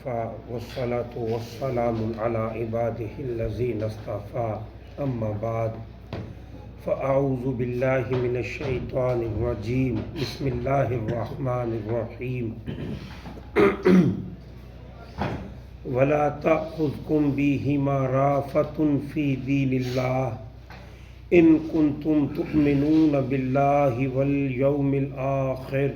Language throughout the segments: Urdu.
وكفى والصلاة والسلام على عباده الذين اصطفى أما بعد فأعوذ بالله من الشيطان الرجيم بسم الله الرحمن الرحيم ولا تأخذكم بهما رأفة في دين الله إن كنتم تؤمنون بالله واليوم الآخر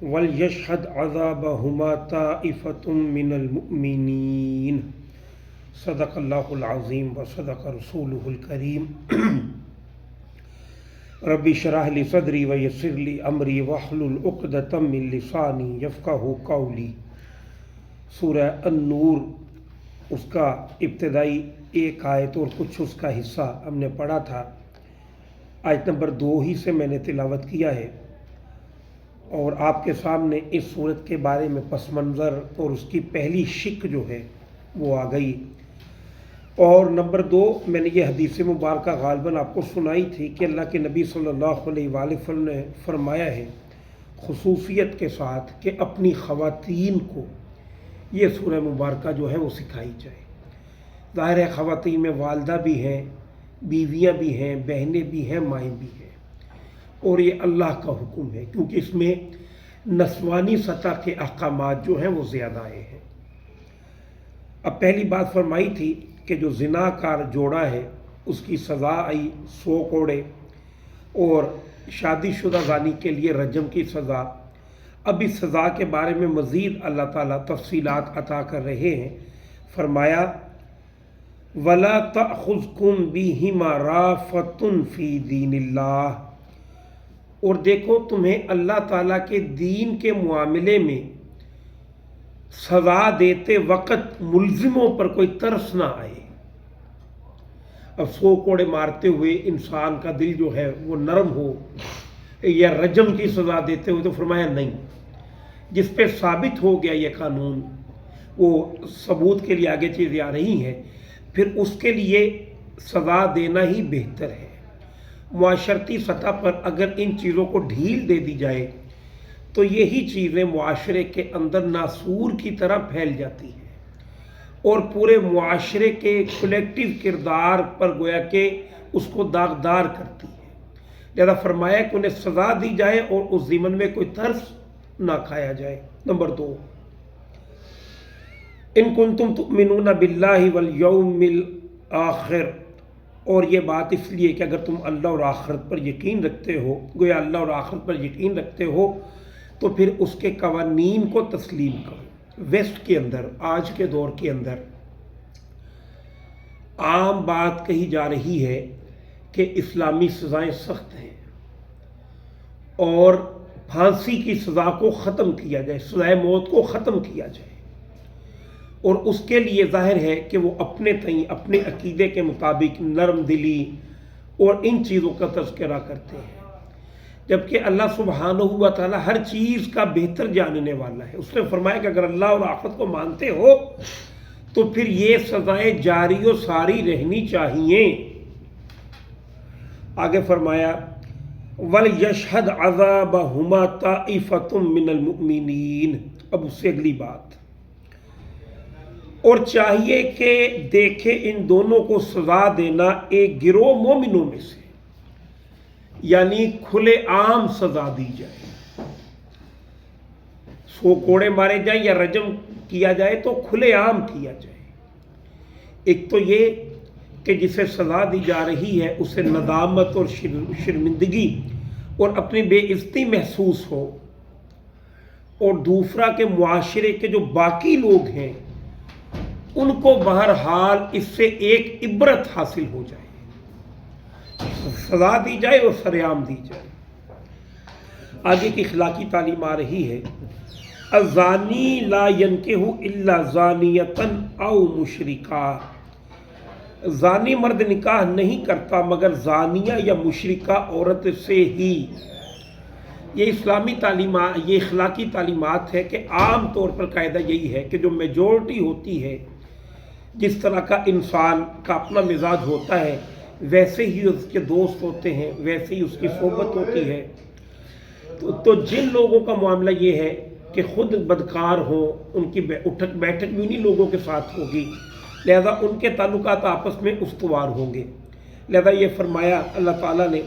وَلْيَشْهَدْ عَذَابَهُمَا طَائِفَةٌ مِّنَ الْمُؤْمِنِينَ صدق اللہ العظیم وصدق رسولہ الکریم رب اشرح لی صدری ویسر لی امری واحلل عقدۃ من لسانی یفقہوا قولی۔ سورہ النور، اس کا ابتدائی ایک آیت اور کچھ اس کا حصہ ہم نے پڑھا تھا۔ آیت نمبر 2 ہی سے میں نے تلاوت کیا ہے، اور آپ کے سامنے اس صورت کے بارے میں پس منظر اور اس کی پہلی شک جو ہے وہ آ گئی۔ اور نمبر 2 میں نے یہ حدیث مبارکہ غالباً آپ کو سنائی تھی کہ اللہ کے نبی صلی اللہ علیہ وآلہ وسلم نے فرمایا ہے خصوصیت کے ساتھ کہ اپنی خواتین کو یہ سورہ مبارکہ جو ہے وہ سکھائی جائے۔ ظاہر ہے خواتین میں والدہ بھی ہیں، بیویاں بھی ہیں، بہنیں بھی ہیں، مائیں بھی ہیں، اور یہ اللہ کا حکم ہے کیونکہ اس میں نسوانی سطح کے احکامات جو ہیں وہ زیادہ آئے ہیں۔ اب پہلی بات فرمائی تھی کہ جو زنا کار جوڑا ہے اس کی سزا آئی 100 کوڑے، اور شادی شدہ زانی کے لیے رجم کی سزا۔ اب اس سزا کے بارے میں مزید اللہ تعالیٰ تفصیلات عطا کر رہے ہیں۔ فرمایا وَلَا تَأْخُذْكُمْ بِهِمَا رَأْفَةٌ فِي دِينِ اللَّهِ، اور دیکھو تمہیں اللہ تعالیٰ کے دین کے معاملے میں سزا دیتے وقت ملزموں پر کوئی ترس نہ آئے۔ اب 100 کوڑے مارتے ہوئے انسان کا دل جو ہے وہ نرم ہو، یا رجم کی سزا دیتے ہوئے، تو فرمایا نہیں، جس پہ ثابت ہو گیا یہ قانون، وہ ثبوت کے لیے آگے چیزیں آ رہی ہیں، پھر اس کے لیے سزا دینا ہی بہتر ہے۔ معاشرتی سطح پر اگر ان چیزوں کو ڈھیل دے دی جائے تو یہی چیزیں معاشرے کے اندر ناسور کی طرح پھیل جاتی ہیں اور پورے معاشرے کے کلیکٹیو کردار پر گویا کہ اس کو داغدار کرتی ہے۔ لہذا فرمایا کہ انہیں سزا دی جائے اور اس ضمن میں کوئی ترس نہ کھایا جائے۔ نمبر 2، ان کنتم تؤمنون باللہ والیوم الآخر، اور یہ بات اس لیے کہ اگر تم اللہ اور آخرت پر یقین رکھتے ہو، گویا اللہ اور آخرت پر یقین رکھتے ہو تو پھر اس کے قوانین کو تسلیم کرو۔ ویسٹ کے اندر، آج کے دور کے اندر عام بات کہی جا رہی ہے کہ اسلامی سزائیں سخت ہیں اور پھانسی کی سزا کو ختم کیا جائے، سزائے موت کو ختم کیا جائے، اور اس کے لیے ظاہر ہے کہ وہ اپنے تئیں اپنے عقیدے کے مطابق نرم دلی اور ان چیزوں کا تذکرہ کرتے ہیں، جبکہ اللہ سبحانہ و تعالی ہر چیز کا بہتر جاننے والا ہے۔ اس نے فرمایا کہ اگر اللہ اور آخرت کو مانتے ہو تو پھر یہ سزائیں جاری و ساری رہنی چاہیے۔ آگے فرمایا وَلْيَشْهَدْ عَذَابَهُمَا طَائِفَةٌ مِّنَ الْمُؤْمِنِينَ۔ اب اس سے اگلی بات، اور چاہیے کہ دیکھے ان دونوں کو سزا دینا ایک گروہ مومنوں میں سے، یعنی کھلے عام سزا دی جائے، 100 کوڑے مارے جائیں یا رجم کیا جائے تو کھلے عام کیا جائے۔ ایک تو یہ کہ جسے سزا دی جا رہی ہے اسے ندامت اور شرمندگی اور اپنی بے عزتی محسوس ہو، اور دوسرا کہ معاشرے کے جو باقی لوگ ہیں ان کو بہرحال اس سے ایک عبرت حاصل ہو جائے، سزا دی جائے اور سرعام دی جائے۔ آگے کی اخلاقی تعلیم آ رہی ہے الزانی لا ینکح الا زانیۃ او مشرکہ، زانی مرد نکاح نہیں کرتا مگر زانیہ یا مشرکہ عورت سے ہی۔ یہ اسلامی تعلیمات، یہ اخلاقی تعلیمات ہے کہ عام طور پر قاعدہ یہی ہے کہ جو میجورٹی ہوتی ہے، جس طرح کا انسان کا اپنا مزاج ہوتا ہے ویسے ہی اس کے دوست ہوتے ہیں، ویسے ہی اس کی صحبت ہوتی ہے۔ تو جن لوگوں کا معاملہ یہ ہے کہ خود بدکار ہوں، ان کی اٹھک بیٹھک بھی انہیں لوگوں کے ساتھ ہوگی، لہذا ان کے تعلقات آپس میں استوار ہوں گے۔ لہذا یہ فرمایا اللہ تعالیٰ نے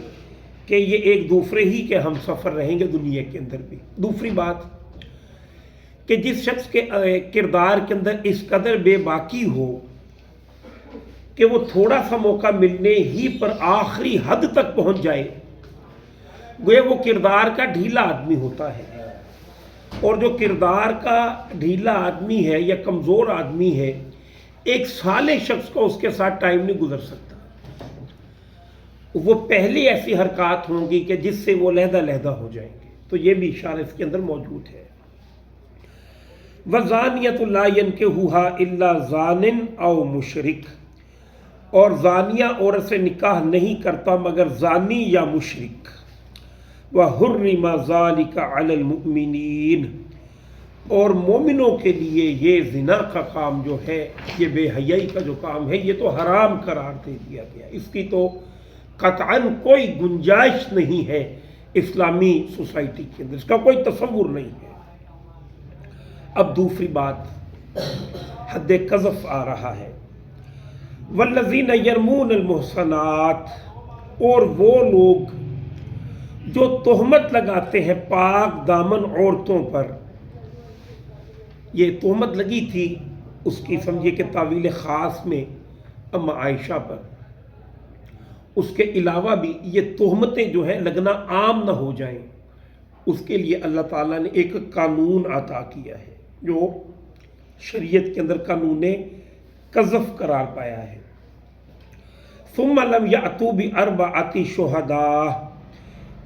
کہ یہ ایک دوسرے ہی کے ہم سفر رہیں گے دنیا کے اندر بھی۔ دوسری بات کہ جس شخص کے کردار کے اندر اس قدر بے باکی ہو کہ وہ تھوڑا سا موقع ملنے ہی پر آخری حد تک پہنچ جائے، گویا وہ کردار کا ڈھیلا آدمی ہوتا ہے، اور جو کردار کا ڈھیلا آدمی ہے یا کمزور آدمی ہے، ایک صالح شخص کو اس کے ساتھ ٹائم نہیں گزر سکتا۔ وہ پہلی ایسی حرکات ہوں گی کہ جس سے وہ لہدہ لہدہ ہو جائیں گے۔ تو یہ بھی اشارہ اس کے اندر موجود ہے۔ وَزَانِيَةُ لَا يَنكِحُهَا إِلَّا زَانٍ أَوْ مُشْرِكٌ، اور زانیہ عورت سے نکاح نہیں کرتا مگر زانی یا مشرک۔ وَحُرِّمَ ذَلِكَ عَلَى الْمُؤْمِنِينَ، اور مومنوں کے لیے یہ زنا کا کام جو ہے، یہ بے حیائی کا جو کام ہے، یہ تو حرام قرار دے دیا گیا، اس کی تو قطعاً کوئی گنجائش نہیں ہے اسلامی سوسائٹی کے اندر، اس کا کوئی تصور نہیں ہے۔ اب دوسری بات حد قذف آ رہا ہے۔ والذین یرمون المحصنات، اور وہ لوگ جو تہمت لگاتے ہیں پاک دامن عورتوں پر۔ یہ تہمت لگی تھی، اس کی سمجھیے کہ تعویل خاص میں اما عائشہ پر، اس کے علاوہ بھی یہ تہمتیں جو ہیں لگنا عام نہ ہو جائیں، اس کے لیے اللہ تعالیٰ نے ایک قانون عطا کیا ہے جو شریعت کے اندر قانون قذف قرار پایا ہے۔ ثم لم یأتوا بأربعۃ شہداء،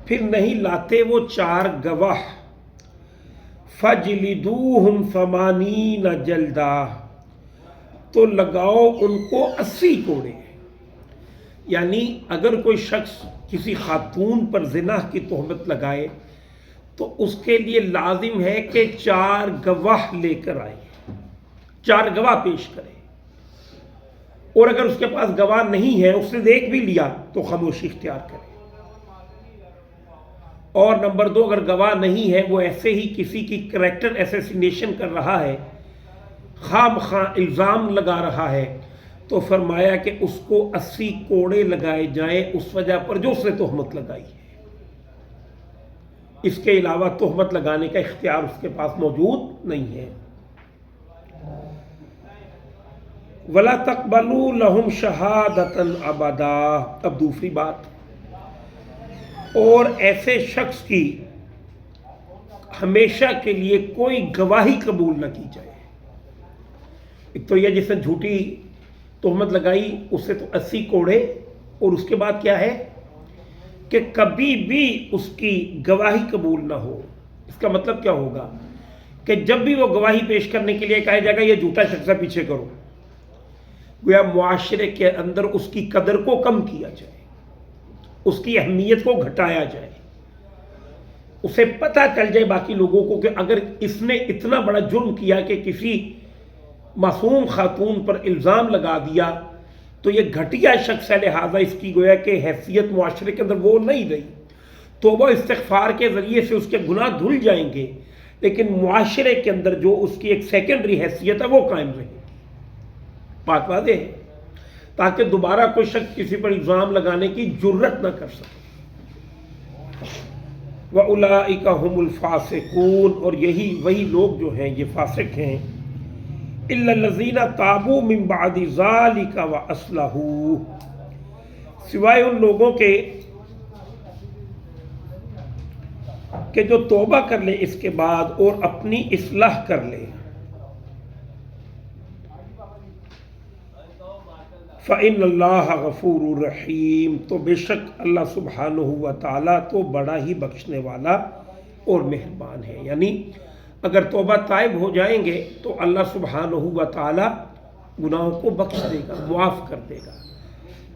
پھر نہیں لاتے وہ 4 گواہ۔ فجلدوہم 80 جلدہ، تو لگاؤ ان کو 80 کوڑے۔ یعنی اگر کوئی شخص کسی خاتون پر زنا کی تہمت لگائے تو اس کے لیے لازم ہے کہ 4 گواہ لے کر آئے، 4 گواہ پیش کرے، اور اگر اس کے پاس گواہ نہیں ہے، اس نے دیکھ بھی لیا تو خاموشی اختیار کرے۔ اور نمبر 2، اگر گواہ نہیں ہے، وہ ایسے ہی کسی کی کریکٹر ایسیسینیشن کر رہا ہے، خام خواہ الزام لگا رہا ہے، تو فرمایا کہ اس کو 80 کوڑے لگائے جائیں اس وجہ پر جو اس نے تہمت لگائی ہے۔ اس کے علاوہ تہمت لگانے کا اختیار اس کے پاس موجود نہیں ہے۔ وَلَا تَقْبَلُوا لَهُمْ شَهَادَةً أَبَدًا، اب دوسری بات، اور ایسے شخص کی ہمیشہ کے لیے کوئی گواہی قبول نہ کی جائے۔ ایک تو یہ جس نے جھوٹی تہمت لگائی اس سے تو 80 کوڑے، اور اس کے بعد کیا ہے کہ کبھی بھی اس کی گواہی قبول نہ ہو۔ اس کا مطلب کیا ہوگا کہ جب بھی وہ گواہی پیش کرنے کے لیے کہا جائے گا یہ جھوٹا شخص ہے، پیچھے کرو، گویا معاشرے کے اندر اس کی قدر کو کم کیا جائے، اس کی اہمیت کو گھٹایا جائے، اسے پتہ چل جائے باقی لوگوں کو کہ اگر اس نے اتنا بڑا جرم کیا کہ کسی معصوم خاتون پر الزام لگا دیا تو یہ گھٹیا شخص ہے، لہٰذا اس کی گویا کہ حیثیت معاشرے کے اندر وہ نہیں رہی۔ توبہ استغفار کے ذریعے سے اس کے گناہ دھل جائیں گے، لیکن معاشرے کے اندر جو اس کی ایک سیکنڈری حیثیت ہے وہ قائم رہے گی۔ بات واضح ہے، تاکہ دوبارہ کوئی شخص کسی پر الزام لگانے کی جرت نہ کر سکے۔ وَأُولَٰئِكَ هُمُ الْفَاسِقُونَ، اور یہی وہی لوگ جو ہیں یہ فاسق ہیں۔ إِلَّا الَّذِينَ تَابُوا مِن بَعْدِ ذَلِكَ وَأَصْلَحُوا، سوائے ان لوگوں کے کہ جو توبہ کر لے اس کے بعد اور اپنی اصلاح کر لے۔ فَإِنَّ اللَّهَ غَفُورٌ رَحِيمٌ، تو بے شک اللہ سبحانہ و تعالیٰ تو بڑا ہی بخشنے والا اور مہربان ہے۔ یعنی اگر توبہ طائب ہو جائیں گے تو اللہ سبحانہ و تعالیٰ گناہوں کو بخش دے گا، معاف کر دے گا۔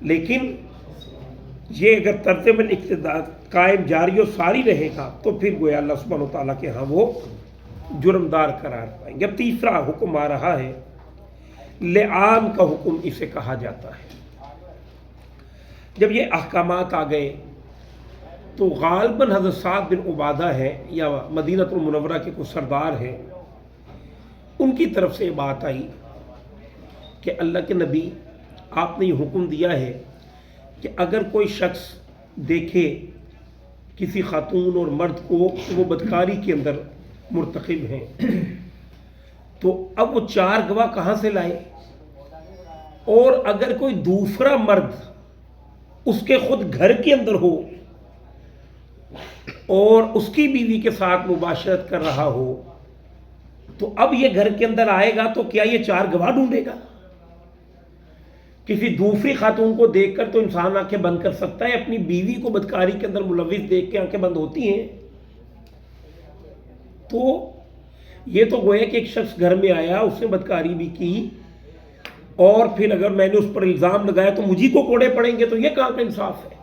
لیکن یہ اگر طرز الاقتداء قائم جاری و ساری رہے گا تو پھر گویا اللہ سبحانہ و تعالیٰ کے ہاں وہ جرمدار قرار پائیں گے۔ اب تیسرا حکم آ رہا ہے، لعان کا حکم اسے کہا جاتا ہے۔ جب یہ احکامات آ گئے تو غالباً حضرت سعد بن عبادہ ہے یا مدینہ المنورہ کے کوئی سردار ہیں، ان کی طرف سے یہ بات آئی کہ اللہ کے نبی آپ نے یہ حکم دیا ہے کہ اگر کوئی شخص دیکھے کسی خاتون اور مرد کو وہ بدکاری کے اندر مرتکب ہیں تو اب وہ 4 گواہ کہاں سے لائے، اور اگر کوئی دوسرا مرد اس کے خود گھر کے اندر ہو اور اس کی بیوی کے ساتھ مباشرت کر رہا ہو تو اب یہ گھر کے اندر آئے گا تو کیا یہ 4 گواہ ڈھونڈے گا؟ کسی دوسری خاتون کو دیکھ کر تو انسان آنکھیں بند کر سکتا ہے، اپنی بیوی کو بدکاری کے اندر ملوث دیکھ کے آنکھیں بند ہوتی ہیں؟ تو یہ تو گویا کہ ایک شخص گھر میں آیا، اس نے بدکاری بھی کی، اور پھر اگر میں نے اس پر الزام لگایا تو مجھے کو کوڑے پڑیں گے، تو یہ کہاں کا انصاف ہے؟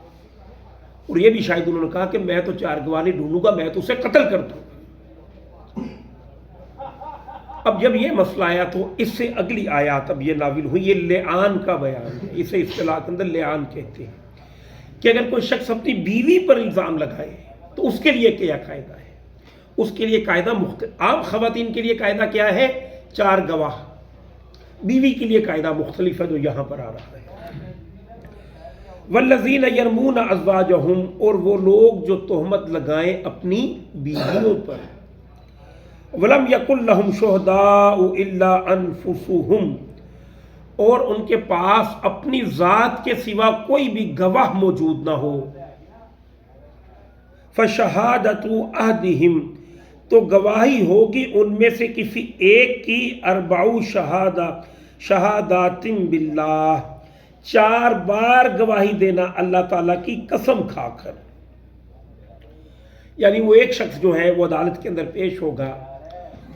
اور یہ بھی شاید انہوں نے کہا کہ میں تو 4 گواہ نہیں ڈھونڈوں گا، میں تو اسے قتل کر دوں۔ اب جب یہ مسئلہ آیا تو اس سے اگلی آیات اب یہ نازل ہوئی، یہ لعان کا بیان ہے، اسے اصطلاح کے اندر لعان کہتے ہیں کہ اگر کوئی شخص اپنی بیوی پر الزام لگائے تو اس کے لیے کیا قاعدہ ہے؟ اس کے لیے قاعدہ مختلف، عام خواتین کے لیے قاعدہ کیا ہے؟ 4 گواہ، بیوی کے لیے قاعدہ مختلف ہے جو یہاں پر آ رہا ہے۔ والذین یرمون ازواجہم، اور وہ لوگ جو تہمت لگائیں اپنی بیویوں پر، ولم یکن لہم شہداء الا انفسہم، اور ان کے پاس اپنی ذات کے سوا کوئی بھی گواہ موجود نہ ہو، فشہادۃ احدہم، تو گواہی ہوگی ان میں سے کسی ایک کی 4 شہادات باللہ، 4 بار گواہی دینا اللہ تعالیٰ کی قسم کھا کر۔ یعنی وہ ایک شخص جو ہے وہ عدالت کے اندر پیش ہوگا،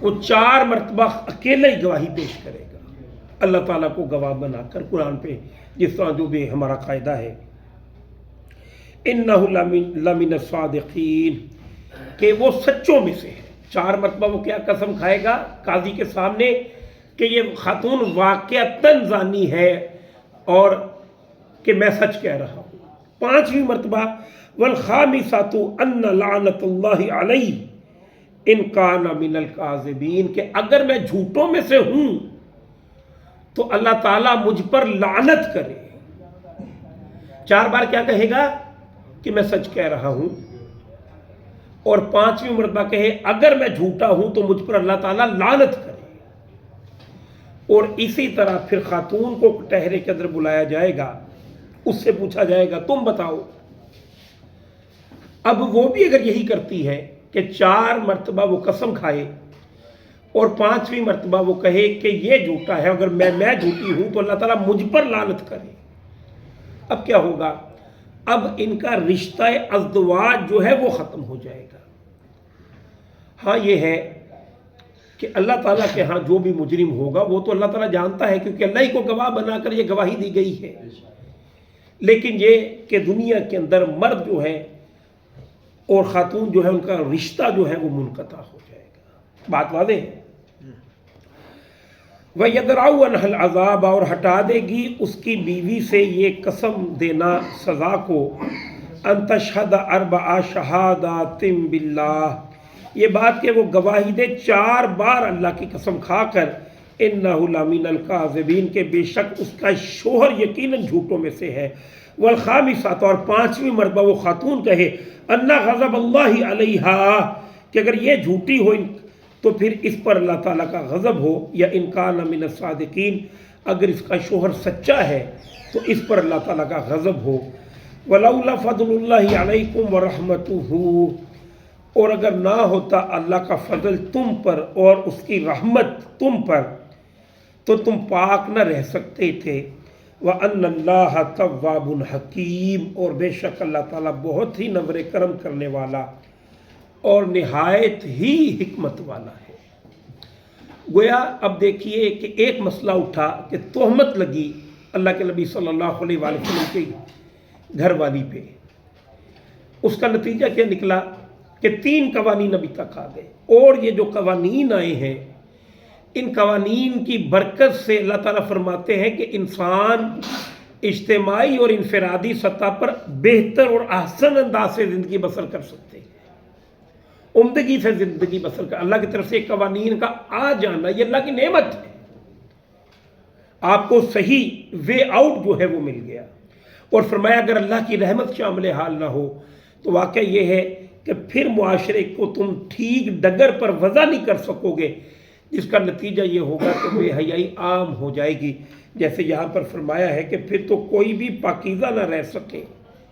وہ 4 مرتبہ اکیلے ہی گواہی پیش کرے گا اللہ تعالیٰ کو گواہ بنا کر، قرآن پہ جس طرح جو بھی ہمارا قاعدہ ہے، انہ لمن الصادقین، کہ وہ سچوں میں سے ہے۔ 4 مرتبہ وہ کیا قسم کھائے گا قاضی کے سامنے کہ یہ خاتون واقعتاً زانی ہے اور کہ میں سچ کہہ رہا ہوں۔ 5ویں مرتبہ والخامسۃ ان لعنۃ اللہ علیہ ان کان من الکاذبین، کہ اگر میں جھوٹوں میں سے ہوں تو اللہ تعالیٰ مجھ پر لعنت کرے۔ 4 بار کیا کہے گا کہ میں سچ کہہ رہا ہوں، اور 5ویں مرتبہ کہے اگر میں جھوٹا ہوں تو مجھ پر اللہ تعالیٰ لعنت کرے۔ اور اسی طرح پھر خاتون کو کٹہرے کے اندر بلایا جائے گا، اس سے پوچھا جائے گا تم بتاؤ۔ اب وہ بھی اگر یہی کرتی ہے کہ 4 مرتبہ وہ قسم کھائے اور 5ویں مرتبہ وہ کہے کہ یہ جھوٹا ہے، اگر میں جھوٹی ہوں تو اللہ تعالیٰ مجھ پر لعنت کرے، اب کیا ہوگا؟ اب ان کا رشتہ ازدواج جو ہے وہ ختم ہو جائے گا۔ ہاں یہ ہے کہ اللہ تعالیٰ کے ہاں جو بھی مجرم ہوگا وہ تو اللہ تعالیٰ جانتا ہے، کیونکہ اللہ ہی کو گواہ بنا کر یہ گواہی دی گئی ہے، لیکن یہ کہ دنیا کے اندر مرد جو ہے اور خاتون جو ہے ان کا رشتہ جو ہے وہ منقطع ہو جائے گا۔ بات واضح ہے۔ وَيَدْرَعُ عَنْهَا الْعَذَابَ، اور ہٹا دے گی اس کی بیوی سے یہ قسم دینا سزا کو، أَن تَشْهَدَ 4 شہادات بِاللَّهِ، یہ بات کہ وہ گواہی دے 4 بار اللہ کی قسم کھا کر، إِنَّهُ لَمِنَ الْكَاذِبِينَ، کہ بے شک اس کا شوہر یقیناً جھوٹوں میں سے ہے۔ والخامسۃ، اور 5ویں مرتبہ وہ خاتون کہے ان غضب اللہ علیہا، کہ اگر یہ جھوٹی ہو تو پھر اس پر اللہ تعالیٰ کا غضب ہو، یا ان کان من الصادقین، اگر اس کا شوہر سچا ہے تو اس پر اللہ تعالیٰ کا غضب ہو۔ ولولا فضل اللہ علیکم ورحمتہ، اور اگر نہ ہوتا اللہ کا فضل تم پر اور اس کی رحمت تم پر تو تم پاک نہ رہ سکتے تھے۔ وَأَنَّ اللَّهَ تَوَّابٌ حَكِيمٌ، اور بے شک اللہ تعالیٰ بہت ہی نور کرم کرنے والا اور نہایت ہی حکمت والا ہے۔ گویا اب دیکھیے کہ ایک مسئلہ اٹھا کہ تہمت لگی اللہ کے نبی صلی اللہ علیہ وآلہ وسلم کے گھر والی پہ، اس کا نتیجہ کیا نکلا کہ 3 قوانین ابھی تک آ گئے، اور یہ جو قوانین آئے ہیں ان قوانین کی برکت سے اللہ تعالیٰ فرماتے ہیں کہ انسان اجتماعی اور انفرادی سطح پر بہتر اور احسن انداز سے زندگی بسر کر سکتے ہیں، عمدگی سے زندگی بسر کر۔ اللہ کی طرف سے قوانین کا آ جانا یہ اللہ کی نعمت ہے، آپ کو صحیح وے آؤٹ جو ہے وہ مل گیا۔ اور فرمایا اگر اللہ کی رحمت شامل حال نہ ہو تو واقعہ یہ ہے کہ پھر معاشرے کو تم ٹھیک ڈگر پر وضع نہیں کر سکو گے، جس کا نتیجہ یہ ہوگا کہ بے حیائی عام ہو جائے گی۔ جیسے یہاں پر فرمایا ہے کہ پھر تو کوئی بھی پاکیزہ نہ رہ سکے،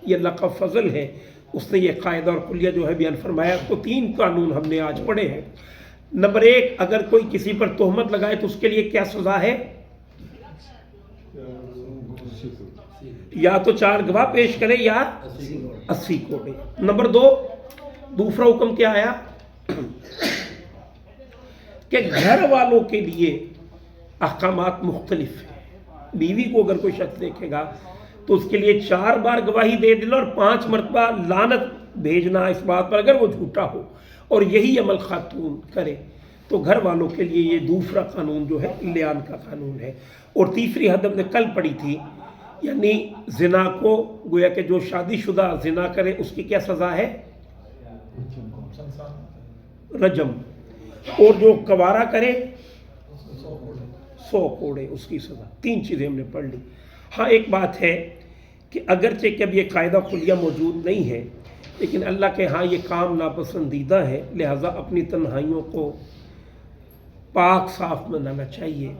یہ اللہ کا فضل ہے، اس نے یہ قاعدہ اور کلیہ جو ہے بیان فرمایا۔ تو 3 قانون ہم نے آج پڑھے ہیں۔ نمبر 1، اگر کوئی کسی پر تہمت لگائے تو اس کے لیے کیا سزا ہے؟ یا تو 4 گواہ پیش کرے یا 80 کوڑے۔ نمبر 2، دوسرا حکم کیا آیا کہ گھر والوں کے لیے احکامات مختلف ہیں۔ بیوی کو اگر کوئی شخص دیکھے گا تو اس کے لیے 4 بار گواہی دے دینا اور 5 مرتبہ لعنت بھیجنا اس بات پر اگر وہ جھوٹا ہو، اور یہی عمل خاتون کرے تو گھر والوں کے لیے یہ دوسرا قانون جو ہے لیان کا قانون ہے۔ اور تیسری حد ہم نے کل پڑھی تھی، یعنی زنا کو گویا کہ جو شادی شدہ زنا کرے اس کی کیا سزا ہے؟ رجم، اور جو کوارا کرے 100 کوڑے اس کی سزا۔ 3 چیزیں ہم نے پڑھ لی۔ ہاں ایک بات ہے کہ اگرچہ کہ اب یہ قاعدہ کلیہ موجود نہیں ہے، لیکن اللہ کے ہاں یہ کام ناپسندیدہ ہے، لہٰذا اپنی تنہائیوں کو پاک صاف بنانا چاہیے۔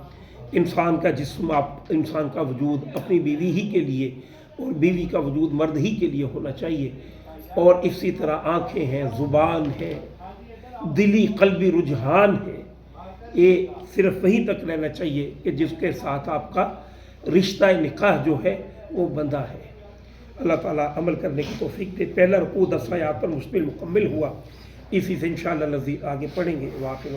انسان کا جسم، انسان کا وجود اپنی بیوی ہی کے لیے اور بیوی کا وجود مرد ہی کے لیے ہونا چاہیے، اور اسی طرح آنکھیں ہیں، زبان ہے، دلی قلبی رجحان ہے، یہ صرف وہیں تک رہنا چاہیے کہ جس کے ساتھ آپ کا رشتہ نکاح جو ہے وہ بندہ ہے۔ اللہ تعالیٰ عمل کرنے کی توفیق دے۔ پہلا رکوع 10 آیات پر مشتمل مکمل ہوا، اسی سے انشاءاللہ لذیذ آگے پڑھیں گے۔ واقع